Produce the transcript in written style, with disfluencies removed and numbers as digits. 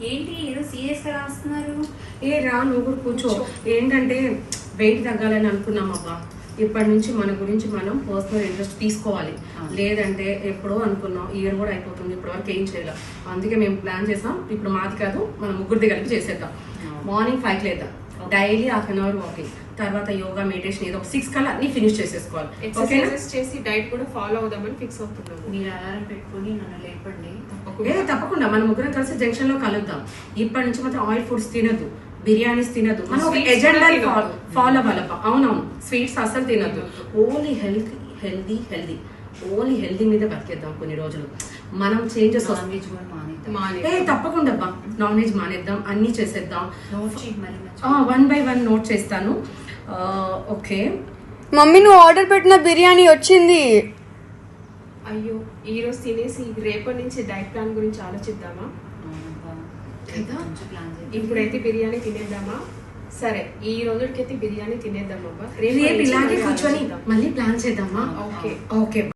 ఏంటి ఏదో సీరియస్ గా రాస్తున్నారు? ఏ రా నువ్వు కూడా కూర్చో. ఏంటంటే వెయిట్ తగ్గాలని అనుకున్నాం అబ్బా. ఇప్పటి నుంచి మన గురించి మనం పర్సనల్ ఇంట్రెస్ట్ తీసుకోవాలి. లేదంటే ఎప్పుడో అనుకున్నాం, ఇయర్ కూడా అయిపోతుంది, ఇప్పటి వరకు ఏం చేయాలి. అందుకే మేము ప్లాన్ చేసాం. ఇప్పుడు మాది కాదు, మన ముగ్గురిది కలిపి చేసేద్దాం. మార్నింగ్ 5 లేద్దాం, డైలీ ½ an hour వాకింగ్, తర్వాత యోగా మెడిటేషన్ ఏదో 6 కల్లా అన్ని ఫినిష్ చేసేసుకోవాలి. ఎక్సర్సైజెస్ చేసి డైట్ కూడా ఫాలో అవుదామని ఫిక్స్ అవుతున్నాము. మీరు అలారం పెట్టుకుని నన్ను లేపండి. తప్పకుండా మన ముగ్గురం కలిసి జంక్షన్ లో కలుద్దాం. ఇప్పటి నుంచి మాత్రం ఆయిల్ ఫుడ్స్ తినద్దు, బిర్యానీస్ తినద్దు, మనం ఒక ఎజెండా ఫాలో అవ్వాలబ్బా. అవునవును, స్వీట్స్ అసలు తినద్దు. ఓన్లీ హెల్దీ ఓన్లీ హెల్దీ మీద బతికేద్దాం కొన్ని రోజులు. మనం చేంజెస్ తప్పకుండా అబ్బా. నాన్ వెజ్ మానేద్దాం, అన్ని చేసేద్దాం. 1 by 1 నోట్ చేస్తాను. ఓకే మమ్మీ, నువ్వు ఆర్డర్ పెట్టిన బిర్యానీ వచ్చింది. అయ్యో, ఈ రోజు తినేసి రేపటి నుంచి డైట్ ప్లాన్ గురించి ఆలోచిద్దామా? ఇప్పుడైతే బిర్యానీ తినేద్దామా? సరే, ఈ రోజుకైతే బిర్యానీ తినేద్దామా? రేపు ఇలాగే కూర్చొని మళ్ళీ ప్లాన్ చేద్దామా? Okay okay.